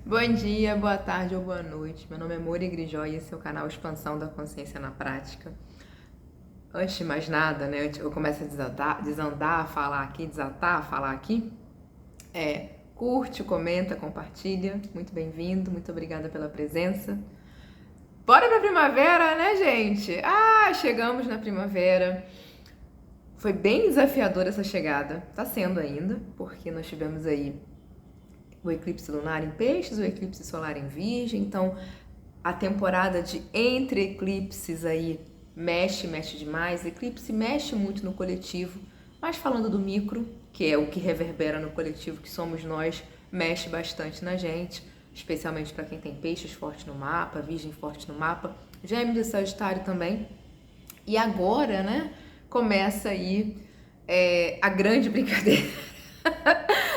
Bom dia, boa tarde ou boa noite. Meu nome é Moura Grijó e esse é o canal Expansão da Consciência na Prática. Antes de mais nada, né, antes eu começo a desandar, a falar aqui, desatar, a falar aqui, curte, comenta, compartilha. Muito bem-vindo, muito obrigada pela presença. Bora pra primavera, né, gente? Chegamos na primavera. Foi bem desafiadora essa chegada, tá sendo ainda, porque nós tivemos aí o eclipse lunar em Peixes, o eclipse solar em Virgem, então a temporada de entre eclipses aí mexe demais, eclipse mexe muito no coletivo, mas falando do micro, que é o que reverbera no coletivo, que somos nós, mexe bastante na gente, especialmente para quem tem Peixes forte no mapa, Virgem forte no mapa, Gêmeos e Sagitário também. E agora, né, começa aí a grande brincadeira.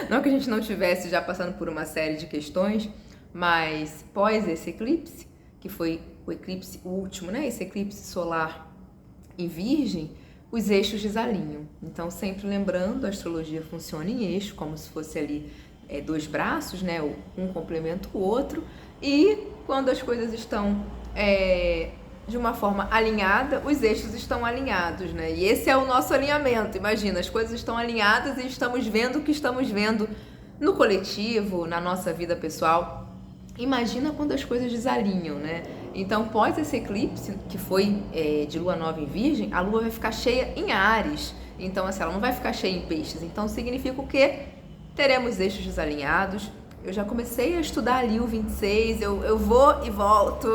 Não que a gente não tivesse já passando por uma série de questões, mas pós esse eclipse, que foi o eclipse último, né? Esse eclipse solar em Virgem, os eixos desalinham. Então, sempre lembrando, a astrologia funciona em eixo, como se fosse ali dois braços, né? Um complementa o outro. E quando as coisas estão de uma forma alinhada, os eixos estão alinhados, né? E esse é o nosso alinhamento. Imagina, as coisas estão alinhadas e estamos vendo o que estamos vendo no coletivo, na nossa vida pessoal. Imagina quando as coisas desalinham, né? Então, pós esse eclipse, que foi de lua nova em Virgem, a lua vai ficar cheia em Áries. Então, assim, ela não vai ficar cheia em Peixes. Então, significa o quê? Teremos eixos desalinhados. Eu já comecei a estudar ali o 26, eu vou e volto.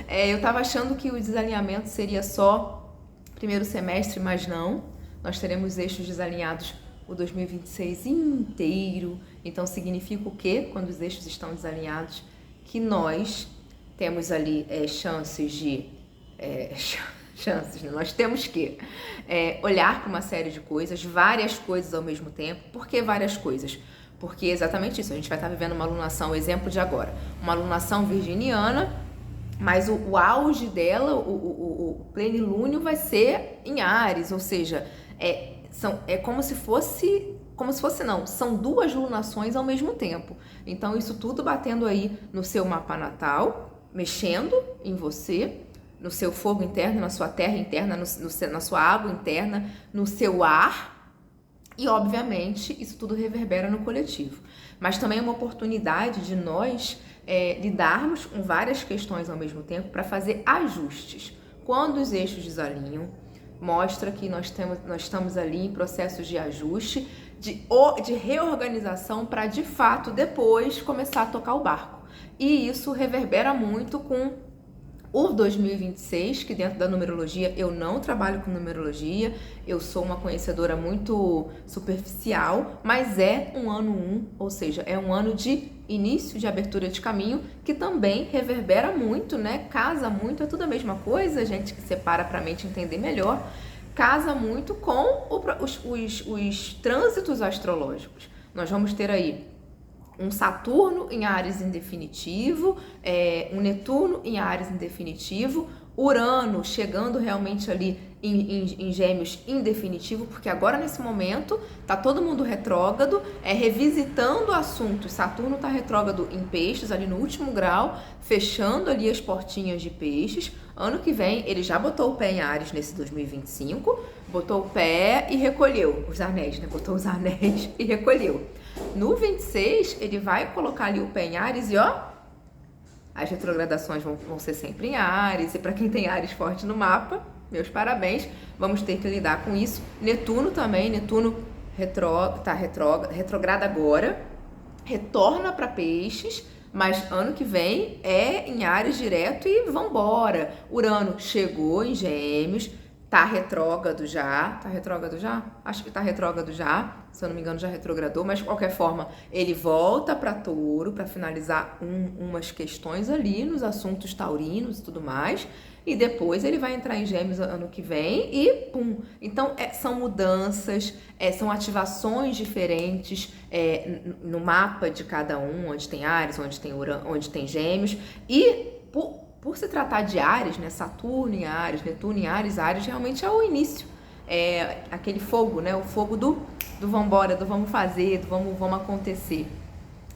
Eu tava achando que o desalinhamento seria só primeiro semestre, mas não. Nós teremos eixos desalinhados o 2026 inteiro. Então significa o quê? Quando os eixos estão desalinhados, que nós temos ali chances de... né? Nós temos que olhar para uma série de coisas, várias coisas ao mesmo tempo. Por que várias coisas? Porque é exatamente isso, a gente vai estar vivendo uma alunação, exemplo de agora, uma alunação virginiana, mas o auge dela, o plenilúnio vai ser em Áries, ou seja, como se fosse não, são duas lunações ao mesmo tempo. Então isso tudo batendo aí no seu mapa natal, mexendo em você, no seu fogo interno, na sua terra interna, na sua água interna, no seu ar. E, obviamente, isso tudo reverbera no coletivo. Mas também é uma oportunidade de nós lidarmos com várias questões ao mesmo tempo para fazer ajustes. Quando os eixos desalinham, mostra que nós estamos ali em processos de ajuste, de reorganização para, de fato, depois começar a tocar o barco. E isso reverbera muito com o 2026, que dentro da numerologia, eu não trabalho com numerologia, eu sou uma conhecedora muito superficial, mas é um ano 1, ou seja, é um ano de início de abertura de caminho, que também reverbera muito, né? Casa muito, é tudo a mesma coisa, gente que separa para a mente entender melhor, casa muito com os trânsitos astrológicos. Nós vamos ter aí um Saturno em Áries em definitivo, um Netuno em Áries em definitivo, Urano chegando realmente ali em Gêmeos em definitivo, porque agora nesse momento tá todo mundo retrógrado, revisitando assuntos. Saturno tá retrógrado em Peixes, ali no último grau, fechando ali as portinhas de Peixes. Ano que vem ele já botou o pé em Áries nesse 2025, botou o pé e recolheu os anéis, né? Botou os anéis e recolheu. No 26, ele vai colocar ali o pé em Áries e as retrogradações vão ser sempre em Áries. E para quem tem Áries forte no mapa, meus parabéns, vamos ter que lidar com isso. Netuno também, Netuno retrograda agora, retorna para Peixes, mas ano que vem é em Áries direto e vambora. Urano chegou em Gêmeos, tá retrógrado já? Acho que tá retrógrado já, se eu não me engano já retrogradou, mas de qualquer forma ele volta para Touro para finalizar umas questões ali nos assuntos taurinos e tudo mais, e depois ele vai entrar em Gêmeos ano que vem e pum! Então são mudanças, são ativações diferentes no mapa de cada um, onde tem Áries, onde tem Urano, onde tem Gêmeos, e por se tratar de Áries, né, Saturno em Áries, Netuno em Áries, Áries realmente é o início, aquele fogo, né, o fogo do vambora, do vamos fazer, do vamos acontecer.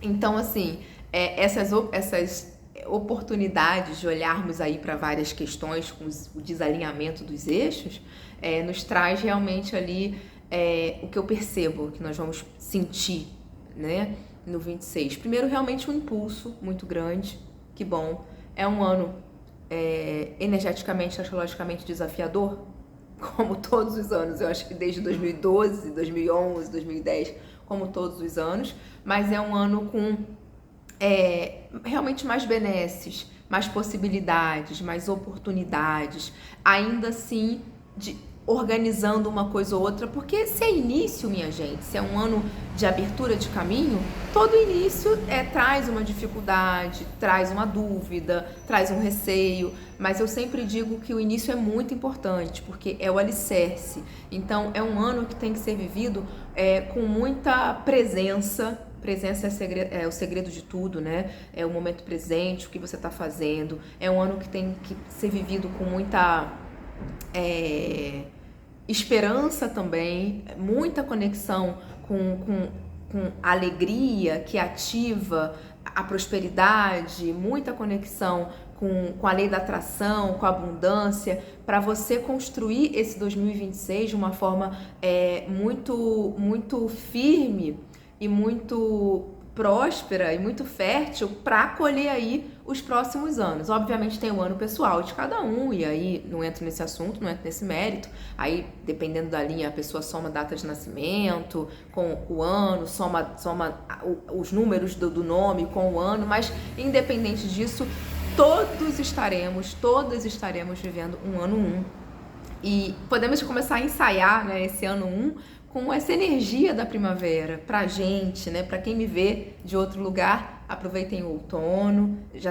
Então, assim, essas oportunidades de olharmos aí para várias questões com o desalinhamento dos eixos, nos traz realmente ali o que eu percebo que nós vamos sentir, né, no 26. Primeiro, realmente um impulso muito grande, que bom. É um ano energeticamente, astrologicamente desafiador, como todos os anos. Eu acho que desde 2012, 2011, 2010, como todos os anos, mas é um ano com realmente mais benesses, mais possibilidades, mais oportunidades, ainda assim organizando uma coisa ou outra, porque se é início, minha gente, se é um ano de abertura de caminho, todo início traz uma dificuldade, traz uma dúvida, traz um receio, mas eu sempre digo que o início é muito importante, porque é o alicerce. Então é um ano que tem que ser vivido com muita presença. Presença é o segredo de tudo, né? É o momento presente, o que você está fazendo. É um ano que tem que ser vivido com muita esperança também, muita conexão com a alegria que ativa a prosperidade, muita conexão com a lei da atração, com a abundância, para você construir esse 2026 de uma forma muito, muito firme e muito próspera e muito fértil para colher aí os próximos anos. Obviamente tem o ano pessoal de cada um, e aí não entro nesse assunto, não entro nesse mérito. Aí, dependendo da linha, a pessoa soma a data de nascimento com o ano, soma os números do nome com o ano, mas independente disso, todas estaremos vivendo um ano 1. E podemos começar a ensaiar, né, esse ano 1 com essa energia da primavera pra gente, né? Pra quem me vê de outro lugar, aproveitem o outono. Eu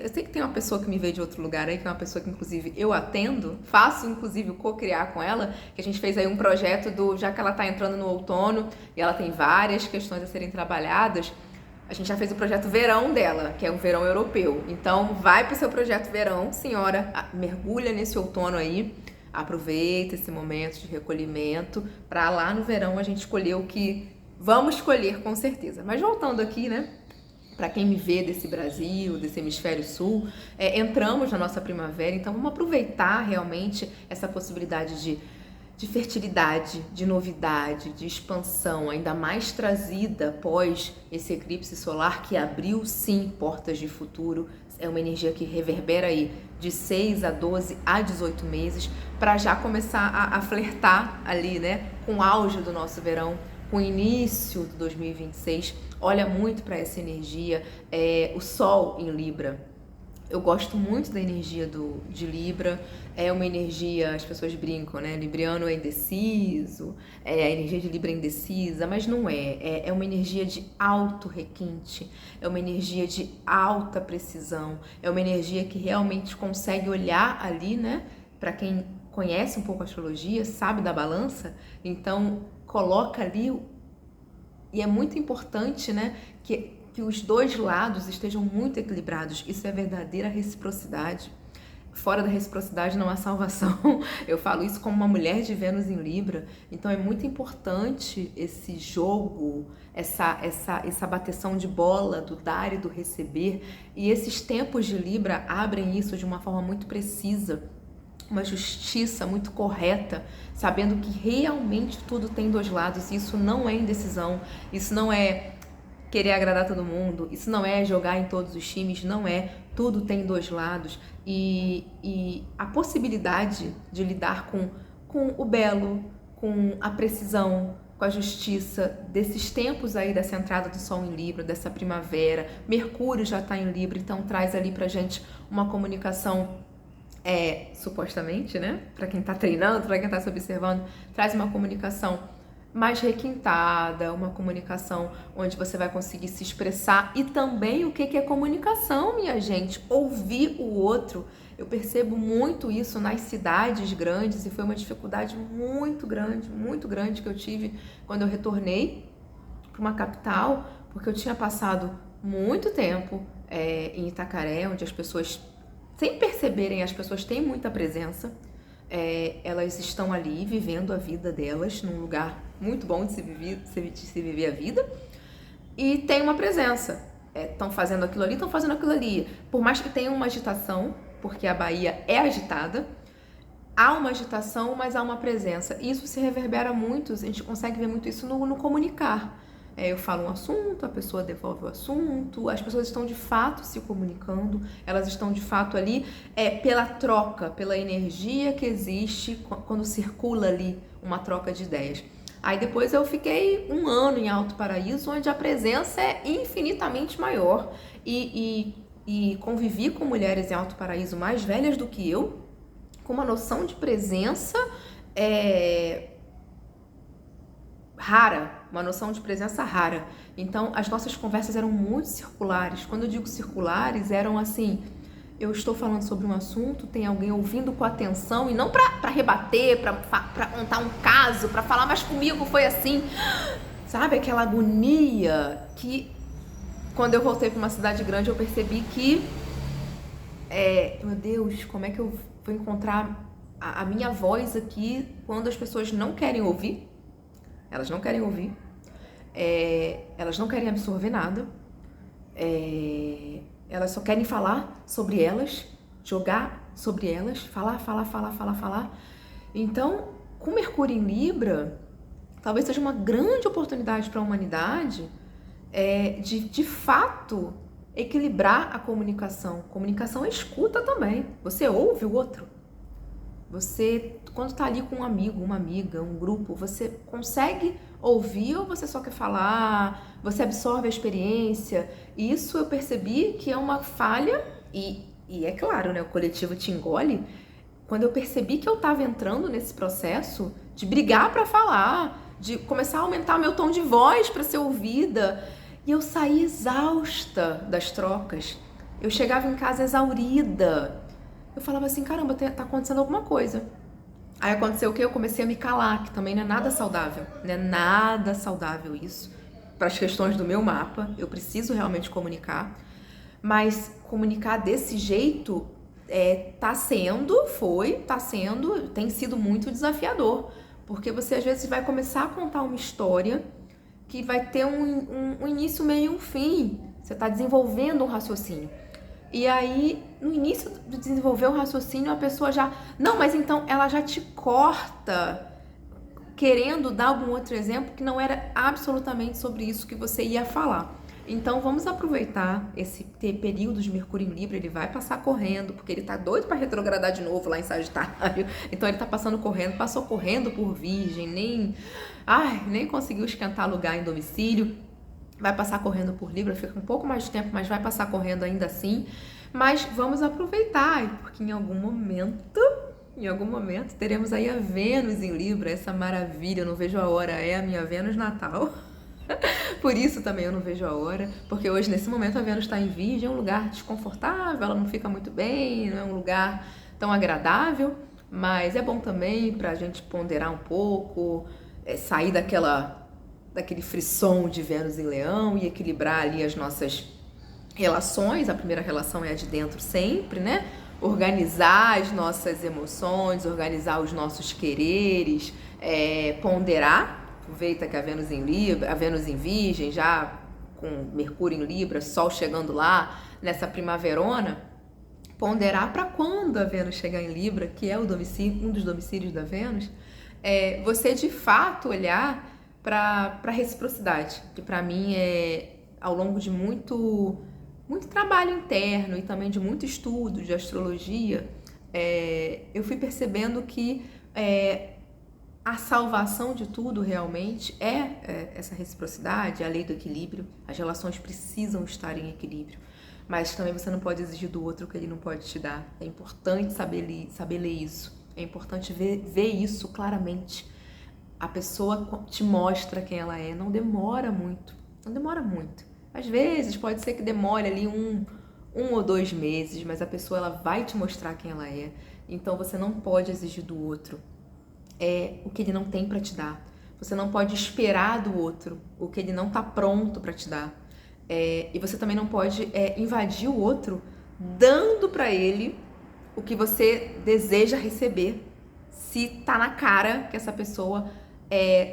sei que tem uma pessoa que me vê de outro lugar aí, que é uma pessoa que inclusive eu atendo, faço inclusive o co-criar com ela, que a gente fez aí um projeto já que ela tá entrando no outono e ela tem várias questões a serem trabalhadas. A gente já fez o projeto verão dela, que é um verão europeu. Então vai pro seu projeto verão, senhora, mergulha nesse outono aí. Aproveita esse momento de recolhimento para lá no verão a gente escolher o que vamos escolher com certeza. Mas voltando aqui, né, para quem me vê desse Brasil, desse hemisfério sul, entramos na nossa primavera, então vamos aproveitar realmente essa possibilidade de fertilidade, de novidade, de expansão, ainda mais trazida após esse eclipse solar que abriu sim portas de futuro. É uma energia que reverbera aí de 6 a 12 a 18 meses para já começar a flertar ali, né, com o auge do nosso verão, com o início de 2026. Olha muito para essa energia, o Sol em Libra. Eu gosto muito da energia de Libra, é uma energia, as pessoas brincam, né? Libriano é indeciso, a energia de Libra é indecisa, mas não é. É uma energia de alto requinte, é uma energia de alta precisão, é uma energia que realmente consegue olhar ali, né? Para quem conhece um pouco a astrologia, sabe da balança, então coloca ali, e é muito importante, né? Que os dois lados estejam muito equilibrados. Isso é verdadeira reciprocidade. Fora da reciprocidade não há salvação. Eu falo isso como uma mulher de Vênus em Libra. Então é muito importante esse jogo, essa bateção de bola do dar e do receber. E esses tempos de Libra abrem isso de uma forma muito precisa, uma justiça muito correta, sabendo que realmente tudo tem dois lados. Isso não é indecisão, isso não é querer agradar todo mundo, isso não é jogar em todos os times, não é. Tudo tem dois lados e a possibilidade de lidar com o belo, com a precisão, com a justiça desses tempos aí dessa entrada do Sol em Libra, dessa primavera. Mercúrio já está em Libra, então traz ali pra gente uma comunicação supostamente, né? Para quem tá treinando, para quem tá se observando, traz uma comunicação mais requintada, uma comunicação onde você vai conseguir se expressar. E também o que é comunicação, minha gente? Ouvir o outro. Eu percebo muito isso nas cidades grandes e foi uma dificuldade muito grande que eu tive quando eu retornei para uma capital, porque eu tinha passado muito tempo em Itacaré, onde as pessoas, sem perceberem, as pessoas têm muita presença. Elas estão ali vivendo a vida delas num lugar muito bom de se viver a vida, e tem uma presença. estão fazendo aquilo ali, estão fazendo aquilo ali. Por mais que tenha uma agitação, porque a Bahia é agitada, há uma agitação, mas há uma presença. E isso se reverbera muito, a gente consegue ver muito isso no comunicar. Eu falo um assunto, a pessoa devolve o assunto, as pessoas estão de fato se comunicando, elas estão de fato ali pela troca, pela energia que existe quando circula ali uma troca de ideias. Aí depois eu fiquei 1 ano em Alto Paraíso, onde a presença é infinitamente maior e convivi com mulheres em Alto Paraíso mais velhas do que eu, com uma noção de presença rara, uma noção de presença rara. Então, as nossas conversas eram muito circulares. Quando eu digo circulares, eram assim, eu estou falando sobre um assunto, tem alguém ouvindo com atenção, e não para rebater, para contar um caso, para falar, mas comigo foi assim. Sabe, aquela agonia que, quando eu voltei para uma cidade grande, eu percebi que, meu Deus, como é que eu vou encontrar a minha voz aqui quando as pessoas não querem ouvir? Elas não querem ouvir, elas não querem absorver nada, elas só querem falar sobre elas, jogar sobre elas, falar. Então, com Mercúrio em Libra, talvez seja uma grande oportunidade para a humanidade de fato equilibrar a comunicação. Comunicação é escuta também, você ouve o outro. Você, quando tá ali com um amigo, uma amiga, um grupo, você consegue ouvir ou você só quer falar? Você absorve a experiência? Isso eu percebi que é uma falha e é claro, né? O coletivo te engole. Quando eu percebi que eu tava entrando nesse processo de brigar para falar, de começar a aumentar meu tom de voz para ser ouvida, e eu saí exausta das trocas. Eu chegava em casa exaurida. Eu falava assim, caramba, tá acontecendo alguma coisa. Aí aconteceu o quê? Eu comecei a me calar, que também não é nada saudável. Não é nada saudável isso. Para as questões do meu mapa, eu preciso realmente comunicar. Mas comunicar desse jeito tem sido muito desafiador. Porque você às vezes vai começar a contar uma história que vai ter um início, meio e um fim. Você está desenvolvendo um raciocínio. E aí, no início de desenvolver o raciocínio, a pessoa já... Não, mas então ela já te corta, querendo dar algum outro exemplo que não era absolutamente sobre isso que você ia falar. Então, vamos aproveitar esse período de Mercúrio em Libra, ele vai passar correndo, porque ele tá doido para retrogradar de novo lá em Sagitário. Então, ele tá passou correndo por Virgem, nem conseguiu esquentar lugar em domicílio. Vai passar correndo por Libra, fica um pouco mais de tempo, mas vai passar correndo ainda assim. Mas vamos aproveitar, porque em algum momento, teremos aí a Vênus em Libra, essa maravilha, eu não vejo a hora, é a minha Vênus natal. Por isso também eu não vejo a hora, porque hoje, nesse momento, a Vênus está em Virgem, é um lugar desconfortável, ela não fica muito bem, não é um lugar tão agradável, mas é bom também pra gente ponderar um pouco, sair daquele frisson de Vênus em Leão e equilibrar ali as nossas relações. A primeira relação é a de dentro sempre, né? Organizar as nossas emoções, organizar os nossos quereres, ponderar. Aproveita que a Vênus em Libra, a Vênus em Virgem, já com Mercúrio em Libra, Sol chegando lá nessa primaverona, ponderar para quando a Vênus chegar em Libra, que é um dos domicílios da Vênus, você de fato olhar para a reciprocidade, que para mim ao longo de muito trabalho interno e também de muito estudo de astrologia, eu fui percebendo que a salvação de tudo realmente essa reciprocidade, a lei do equilíbrio. As relações precisam estar em equilíbrio, mas também você não pode exigir do outro o que ele não pode te dar. É importante saber ler isso, é importante ver isso claramente. A pessoa te mostra quem ela é, não demora muito. Às vezes pode ser que demore ali um ou 2 meses, mas a pessoa ela vai te mostrar quem ela é. Então você não pode exigir do outro o que ele não tem para te dar. Você não pode esperar do outro o que ele não está pronto para te dar. E você também não pode invadir o outro dando para ele o que você deseja receber, se tá na cara que essa pessoa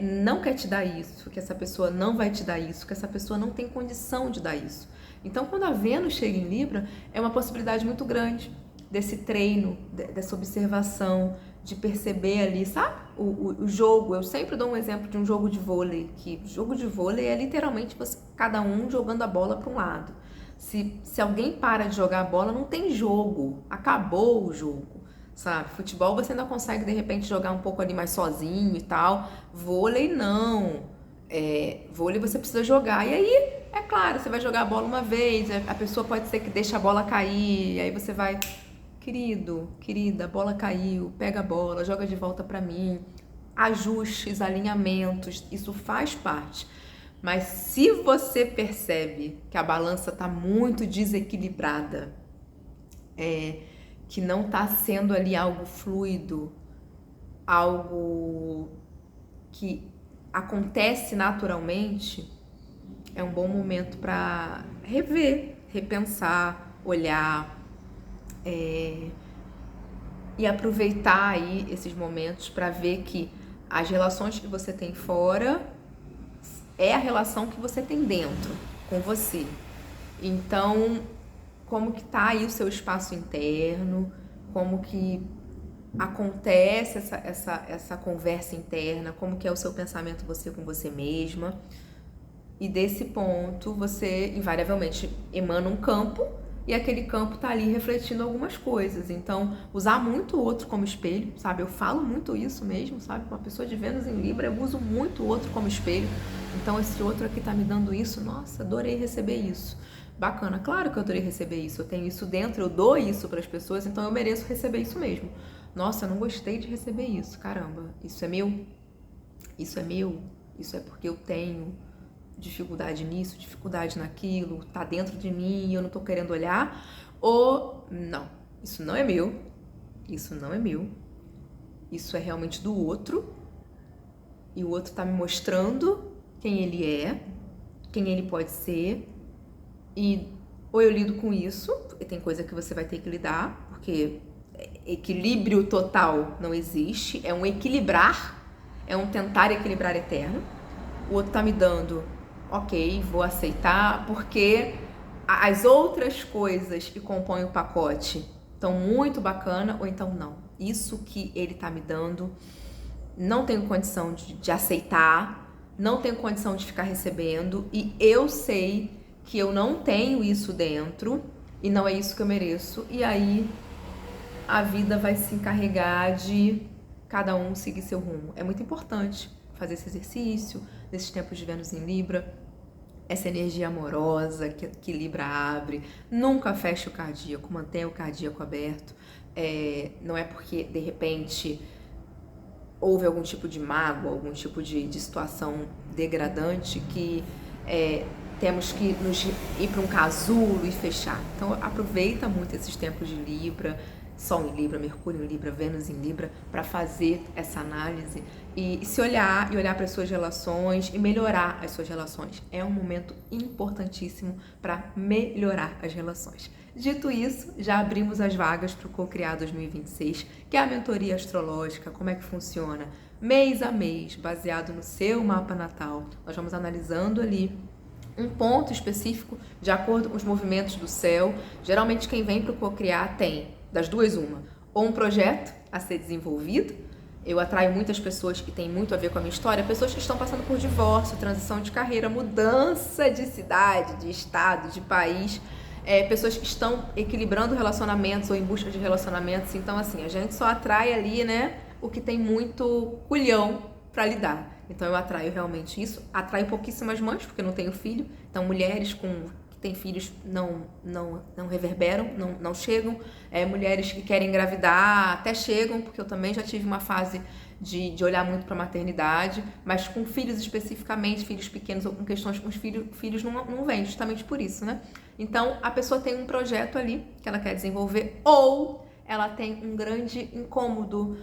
não quer te dar isso, que essa pessoa não vai te dar isso, que essa pessoa não tem condição de dar isso. Então, quando a Vênus chega em Libra, é uma possibilidade muito grande desse treino, dessa observação, de perceber ali, sabe? O jogo, eu sempre dou um exemplo de um jogo de vôlei, que jogo de vôlei é literalmente cada um jogando a bola para um lado. Se alguém para de jogar a bola, não tem jogo, acabou o jogo, sabe? Futebol você ainda consegue, de repente, jogar um pouco ali mais sozinho e tal, vôlei não. Vôlei você precisa jogar, e aí, é claro, você vai jogar a bola uma vez, a pessoa pode ser que deixe a bola cair, aí você vai... Querido, querida, a bola caiu, pega a bola, joga de volta pra mim. Ajustes, alinhamentos, isso faz parte. Mas se você percebe que a balança tá muito desequilibrada, que não tá sendo ali algo fluido, algo que acontece naturalmente, é um bom momento para rever, repensar, olhar, e aproveitar aí esses momentos para ver que as relações que você tem fora é a relação que você tem dentro com você. Então, como que tá aí o seu espaço interno, como que acontece essa conversa interna, como que é o seu pensamento você com você mesma. E desse ponto, você invariavelmente emana um campo, e aquele campo tá ali refletindo algumas coisas. Então, usar muito o outro como espelho, sabe? Eu falo muito isso mesmo, sabe? Uma pessoa de Vênus em Libra, eu uso muito o outro como espelho. Então, esse outro aqui tá me dando isso. Nossa, adorei receber isso. Bacana, claro que eu adorei receber isso. Eu tenho isso dentro, eu dou isso para as pessoas, então eu mereço receber isso mesmo. Nossa, eu não gostei de receber isso. Caramba, isso é meu? Isso é meu? Isso é porque eu tenho dificuldade nisso, dificuldade naquilo, tá dentro de mim e eu não tô querendo olhar, ou não, isso não é meu, isso não é meu, isso é realmente do outro, e o outro tá me mostrando quem ele é, quem ele pode ser, e ou eu lido com isso, e tem coisa que você vai ter que lidar, porque equilíbrio total não existe, é um equilibrar, é um tentar equilibrar eterno. O outro tá me dando, ok, vou aceitar, porque as outras coisas que compõem o pacote estão muito bacana, ou então não. Isso que ele tá me dando, não tenho condição de aceitar, não tenho condição de ficar recebendo, e eu sei que eu não tenho isso dentro, e não é isso que eu mereço, e aí a vida vai se encarregar de cada um seguir seu rumo. É muito importante fazer esse exercício nesses tempos de Vênus em Libra, essa energia amorosa que Libra abre. Nunca feche o cardíaco, mantenha o cardíaco aberto. Não é porque, de repente, houve algum tipo de mágoa, algum tipo de situação degradante que temos que nos ir para um casulo e fechar. Então, aproveita muito esses tempos de Libra, Sol em Libra, Mercúrio em Libra, Vênus em Libra, para fazer essa análise e se olhar e olhar para as suas relações e melhorar as suas relações. É um momento importantíssimo para melhorar as relações. Dito isso, já abrimos as vagas para o Co-Criar 2026, que é a mentoria astrológica. Como é que funciona? Mês a mês, baseado no seu mapa natal. Nós vamos analisando ali um ponto específico de acordo com os movimentos do céu. Geralmente quem vem para o Co-Criar tem das duas uma, ou um projeto a ser desenvolvido. Eu atraio muitas pessoas que têm muito a ver com a minha história, pessoas que estão passando por divórcio, transição de carreira, mudança de cidade, de estado, de país, pessoas que estão equilibrando relacionamentos ou em busca de relacionamentos. Então, assim, a gente só atrai ali, né, o que tem muito culhão para lidar. Então, eu atraio realmente isso. Atraio pouquíssimas mães, porque eu não tenho filho. Então, mulheres que têm filhos não reverberam, não chegam. Mulheres que querem engravidar até chegam, porque eu também já tive uma fase de olhar muito para a maternidade, mas com filhos especificamente, filhos pequenos ou com questões com os filhos não vem, justamente por isso, né? Então, a pessoa tem um projeto ali que ela quer desenvolver, ou ela tem um grande incômodo,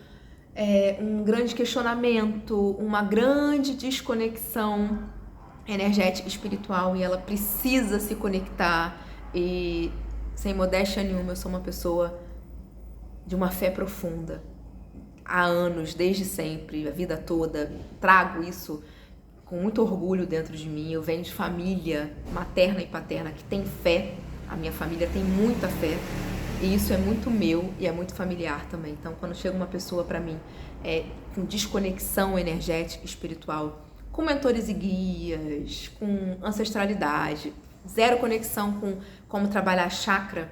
um grande questionamento, uma grande desconexão energética e espiritual, e ela precisa se conectar. E sem modéstia nenhuma, eu sou uma pessoa de uma fé profunda. há anos, desde sempre, a vida toda, trago isso com muito orgulho dentro de mim. Eu venho de família materna e paterna que tem fé, a minha família tem muita fé, e isso é muito meu e é muito familiar também. Então, quando chega uma pessoa para mim com desconexão energética, espiritual, com mentores e guias, com ancestralidade, zero conexão com como trabalhar chakra,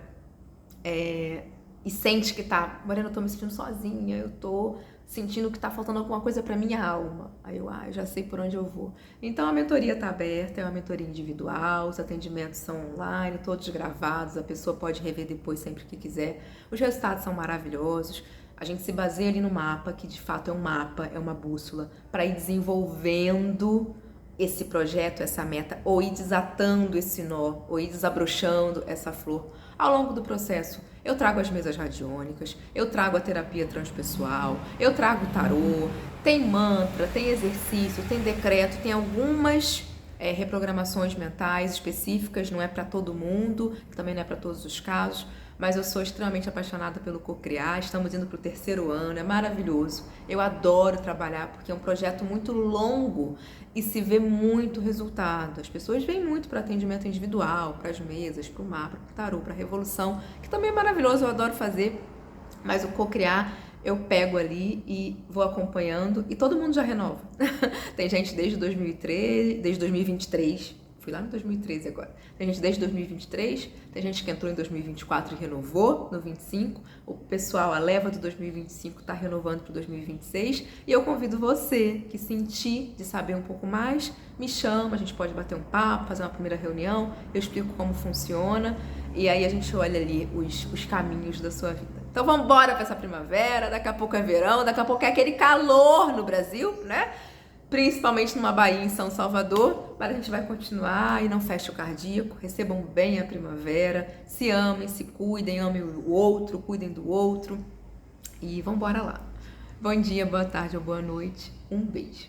e sente que tá, Mariana, eu tô me sentindo sozinha, eu tô sentindo que tá faltando alguma coisa pra minha alma. Aí eu já sei por onde eu vou. Então a mentoria tá aberta, é uma mentoria individual, os atendimentos são online, todos gravados, a pessoa pode rever depois sempre que quiser. Os resultados são maravilhosos. A gente se baseia ali no mapa, que de fato é um mapa, é uma bússola, para ir desenvolvendo esse projeto, essa meta, ou ir desatando esse nó, ou ir desabrochando essa flor ao longo do processo. Eu trago as mesas radiônicas, eu trago a terapia transpessoal, eu trago o tarô, tem mantra, tem exercício, tem decreto, tem algumas reprogramações mentais específicas, não é para todo mundo, também não é para todos os casos, mas eu sou extremamente apaixonada pelo Cocriar, estamos indo para o 3º ano, é maravilhoso. Eu adoro trabalhar porque é um projeto muito longo e se vê muito resultado. As pessoas vêm muito para atendimento individual, para as mesas, para o mapa, para o tarô, para a revolução, que também é maravilhoso, eu adoro fazer, mas o Cocriar eu pego ali e vou acompanhando e todo mundo já renova. Tem gente desde 2013, desde 2023, fui lá no 2013 agora. Tem gente desde 2023, tem gente que entrou em 2024 e renovou no 25. O pessoal, a leva do 2025 está renovando para o 2026. E eu convido você que sentir de saber um pouco mais, me chama, a gente pode bater um papo, fazer uma primeira reunião, eu explico como funciona e aí a gente olha ali os caminhos da sua vida. Então vamos embora para essa primavera, daqui a pouco é verão, daqui a pouco é aquele calor no Brasil, né? Principalmente numa Bahia em São Salvador, mas a gente vai continuar e não feche o cardíaco, recebam bem a primavera, se amem, se cuidem, amem o outro, cuidem do outro e vamos embora lá. Bom dia, boa tarde ou boa noite, um beijo.